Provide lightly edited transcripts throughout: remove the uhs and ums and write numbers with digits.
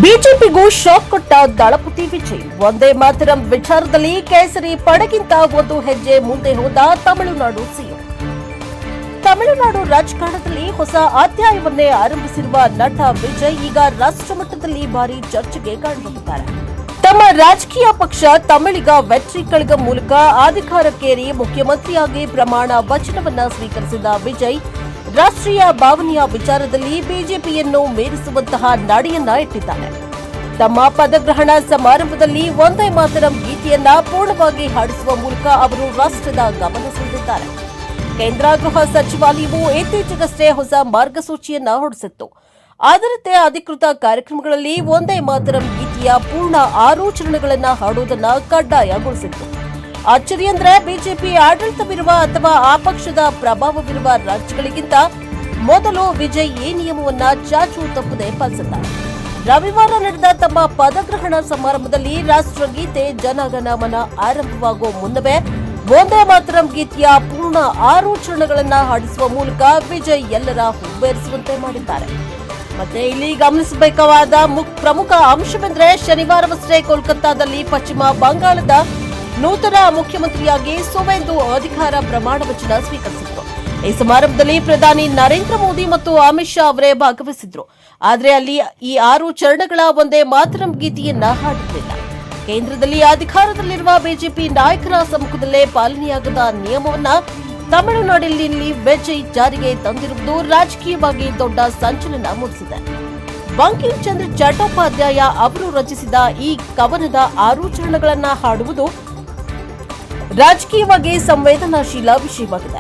ಬಿಜೆಪಿಗೂ shock ಕೊಟ್ಟ ದಳಪತಿ ವಿಜಯ್. ವಂದೇ ಮಾತರಂ ವಿಚಾರದಲ್ಲಿ ಕೇಸರಿ ಪಡೆಗಿಂತ ಒಂದು ಹೆಜ್ಜೆ ಮುಂದೆ ಹೋದ ತಮಿಳುನಾಡು ಸಿಎಂ. ತಮಿಳುನಾಡು ರಾಜಕಾರಣದಲ್ಲಿ ಹೊಸ ಅಧ್ಯಾಯವನ್ನೇ ಆರಂಭಿಸಿರುವ ನಟ ವಿಜಯ್ ಈಗ ರಾಷ್ಟ್ರಮಟ್ಟದಲ್ಲಿ ಭಾರಿ ಚರ್ಚೆಗೆ ಕಾರಣರಾಗಿದ್ದಾರೆ. ತಮ್ಮ ರಾಜಕೀಯ ಪಕ್ಷ ತಮಿಳಿಗ ವೆಟ್ರಿ ಕಳಗಂ ಮೂಲಕ ಅಧಿಕಾರಕ್ಕೇರಿ ಮುಖ್ಯಮಂತ್ರಿಯಾಗಿ ಪ್ರಮಾಣ ವಚನವನ್ನ ಸ್ವೀಕರಿಸಿದ ವಿಜಯ್ ರಾಷ್ಟ್ರೀಯ ಭಾವನೆಯ ವಿಚಾರದಲ್ಲಿ ಬಿಜೆಪಿಯನ್ನು ಮೀರಿಸುವಂತಹ ನಡೆಯನ್ನ ಇಟ್ಟಿದ್ದಾರೆ. ತಮ್ಮ ಪದಗ್ರಹಣ ಸಮಾರಂಭದಲ್ಲಿ ವಂದೇ ಮಾತರಂ ಗೀತೆಯನ್ನ ಪೂರ್ಣವಾಗಿ ಹಾಡಿಸುವ ಮೂಲಕ ಅವರು ರಾಷ್ಟ್ರದ ಗಮನ ಸೆಳೆದಿದ್ದಾರೆ. ಕೇಂದ್ರ ಗೃಹ ಸಚಿವಾಲಯವು ಇತ್ತೀಚೆಗಷ್ಟೇ ಹೊಸ ಮಾರ್ಗಸೂಚಿಯನ್ನ ಹೊರಡಿಸಿತ್ತು. ಅದರಂತೆ ಅಧಿಕೃತ ಕಾರ್ಯಕ್ರಮಗಳಲ್ಲಿ ವಂದೇ ಮಾತರಂ ಗೀತೆಯ ಪೂರ್ಣ 6 ಚರಣಗಳನ್ನು ಹಾಡುವುದನ್ನು ಕಡ್ಡಾಯಗೊಳಿಸಿತ್ತು. ಅಚ್ಚರಿ ಅಂದ್ರೆ ಬಿಜೆಪಿ ಆಡಳಿತವಿರುವ ಅಥವಾ ಆ ಪಕ್ಷದ ಪ್ರಭಾವವಿರುವ ರಾಜ್ಯಗಳಿಗಿಂತ ಮೊದಲು ವಿಜಯ್ ಈ ನಿಯಮವನ್ನ ಚಾಚೂ ತಪ್ಪದೆ ಪಾಲಿಸಿದ್ದಾರೆ. ರವಿವಾರ ನಡೆದ ತಮ್ಮ ಪದಗ್ರಹಣ ಸಮಾರಂಭದಲ್ಲಿ ರಾಷ್ಟ್ರಗೀತೆ ಜನಗಣಮನ ಆರಂಭವಾಗುವ ಮುನ್ನವೇ ವಂದೇ ಮಾತರಂ ಗೀತೆಯ ಪೂರ್ಣ 6 ಚರಣಗಳನ್ನು ಹಾಡಿಸುವ ಮೂಲಕ ವಿಜಯ್ ಎಲ್ಲರ ಹುಬ್ಬೇರಿಸುವಂತೆ ಮಾಡಿದ್ದಾರೆ. ಮತ್ತೆ ಇಲ್ಲಿ ಗಮನಿಸಬೇಕಾದ ಪ್ರಮುಖ ಅಂಶವೆಂದರೆ ಶನಿವಾರವಷ್ಟೇ ಕೋಲ್ಕತ್ತಾದಲ್ಲಿ ಪಶ್ಚಿಮ ಬಂಗಾಳದ ನೂತನ ಮುಖ್ಯಮಂತ್ರಿಯಾಗಿ ಸುವೇಂದು ಅಧಿಕಾರ ಪ್ರಮಾಣ ವಚನ ಸ್ವೀಕರಿಸಿದ್ರು. ಈ ಸಮಾರಂಭದಲ್ಲಿ ಪ್ರಧಾನಿ ನರೇಂದ್ರ ಮೋದಿ ಮತ್ತು ಅಮಿತ್ ಶಾ ಅವರೇ ಭಾಗವಹಿಸಿದ್ರು. ಆದರೆ ಅಲ್ಲಿ ಈ 6 ಚರಣಗಳ ವಂದೇ ಮಾತರಂ ಗೀತೆಯನ್ನ ಹಾಡಿರಲಿಲ್ಲ. ಕೇಂದ್ರದಲ್ಲಿ ಅಧಿಕಾರದಲ್ಲಿರುವ ಬಿಜೆಪಿ ನಾಯಕರ ಸಮ್ಮುಖದಲ್ಲೇ ಪಾಲನೆಯಾಗದ ನಿಯಮವನ್ನ ತಮಿಳುನಾಡಿನಲ್ಲಿ ವಿಜಯ್ ಜಾರಿಗೆ ತಂದಿರುವುದು ರಾಜಕೀಯವಾಗಿ ದೊಡ್ಡ ಸಂಚಲನ ಮೂಡಿಸಿದೆ. ಬಂಕಿಂ ಚಂದ್ರ ಚಟ್ಟೋಪಾಧ್ಯಾಯ ಅವರು ರಚಿಸಿದ ಈ ಕವನದ 6 ಚರಣಗಳನ್ನು ಹಾಡುವುದು ರಾಜಕೀಯವಾಗಿ ಸಂವೇದನಾಶೀಲ ವಿಷಯವಾಗಿದೆ.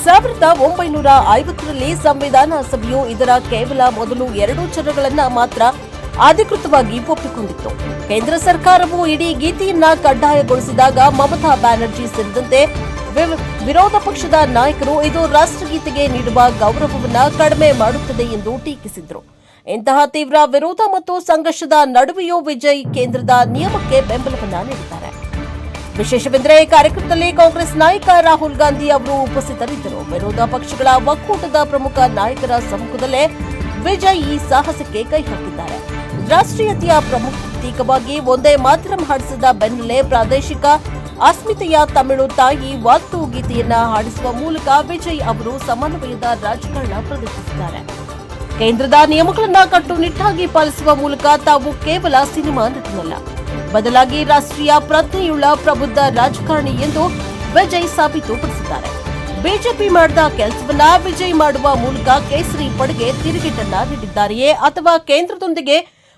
1950ರಲ್ಲಿ ಸಂವಿಧಾನ ಸಭೆಯು ಇದರ ಕೇವಲ ಮೊದಲು 2 ಚರಣಗಳನ್ನು ಮಾತ್ರ ಅಧಿಕೃತವಾಗಿ ಒಪ್ಪಿಕೊಂಡಿತ್ತು. ಕೇಂದ್ರ ಸರ್ಕಾರವು ಇಡೀ ಗೀತೆಯನ್ನ ಕಡ್ಡಾಯಗೊಳಿಸಿದಾಗ ಮಮತಾ ಬ್ಯಾನರ್ಜಿ ಸೇರಿದಂತೆ ವಿರೋಧ ಪಕ್ಷದ ನಾಯಕರು ಇದು ರಾಷ್ಟ್ರಗೀತೆಗೆ ನೀಡುವ ಗೌರವವನ್ನು ಕಡಿಮೆ ಮಾಡುತ್ತದೆ ಎಂದು ಟೀಕಿಸಿದರು. ಇಂತಹ ತೀವ್ರ ವಿರೋಧ ಮತ್ತು ಸಂಘರ್ಷದ ನಡುವೆಯೂ ವಿಜಯ್ ಕೇಂದ್ರದ ನಿಯಮಕ್ಕೆ ಬೆಂಬಲವನ್ನ ನೀಡಿದ್ದಾರೆ. ವಿಶೇಷವೆಂದರೆ ಈ ಕಾರ್ಯಕ್ರಮದಲ್ಲಿ ಕಾಂಗ್ರೆಸ್ ನಾಯಕ ರಾಹುಲ್ ಗಾಂಧಿ ಅವರು ಉಪಸ್ಥಿತರಿದ್ದರು. ವಿರೋಧ ಪಕ್ಷಗಳ ಒಕ್ಕೂಟದ ಪ್ರಮುಖ ನಾಯಕರ ಸಮ್ಮುಖದಲ್ಲೇ ವಿಜಯ್ ಈ ಸಾಹಸಕ್ಕೆ ಕೈ ಹಾಕಿದ್ದಾರೆ. ರಾಷ್ಟ್ರೀಯತೆಯ ಪ್ರತೀಕವಾಗಿ ವಂದೇ ಮಾತರಂ ಹಾಡಿಸಿದ ಬೆನ್ನಲ್ಲೇ ಪ್ರಾದೇಶಿಕ ಅಸ್ಮಿತೆಯ ತಮಿಳು ತಾಯಿ ವಾಲ್ತು ಗೀತೆಯನ್ನ ಹಾಡಿಸುವ ಮೂಲಕ ವಿಜಯ್ ಅವರು ಸಮನ್ವಯದ ರಾಜಕಾರಣ ಪ್ರದರ್ಶಿಸಿದ್ದಾರೆ. ಕೇಂದ್ರದ ನಿಯಮಗಳನ್ನು ಕಟ್ಟುನಿಟ್ಟಾಗಿ ಪಾಲಿಸುವ ಮೂಲಕ ತಾವು ಕೇವಲ ಸಿನಿಮಾ ನಟನಲ್ಲ, ಬದಲಾಗಿ ರಾಷ್ಟ್ರೀಯ ಪ್ರಜ್ಞೆಯುಳ್ಳ ಪ್ರಬುದ್ಧ ರಾಜಕಾರಣಿ ಎಂದು ವಿಜಯ್ ಸಾಬೀತುಪಡಿಸಿದ್ದಾರೆ. ಬಿಜೆಪಿ ಮಾಡಿದ ಕೆಲಸವನ್ನ ವಿಜಯ್ ಮಾಡುವ ಮೂಲಕ ಕೇಸರಿ ಪಡೆಗೆ ತಿರುಗೇಟನ್ನ ನೀಡಿದ್ದಾರೆಯೇ ಅಥವಾ ಕೇಂದ್ರದೊಂದಿಗೆ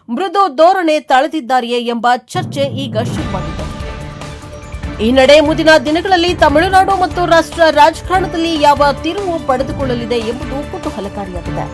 ಮೃದು ಧೋರಣೆ ತಳೆದಿದ್ದಾರೆಯೇ ಎಂಬ ಚರ್ಚೆ ಈಗ ಶುರುವಾಗಿದೆ. ಈ ನಡೆ ಮುಂದಿನ ದಿನಗಳಲ್ಲಿ ತಮಿಳುನಾಡು ಮತ್ತು ರಾಷ್ಟ್ರ ರಾಜಕಾರಣದಲ್ಲಿ ಯಾವ ತಿರುವು ಪಡೆದುಕೊಳ್ಳಲಿದೆ ಎಂಬುದು ಕುತೂಹಲಕಾರಿಯಾಗಿದೆ.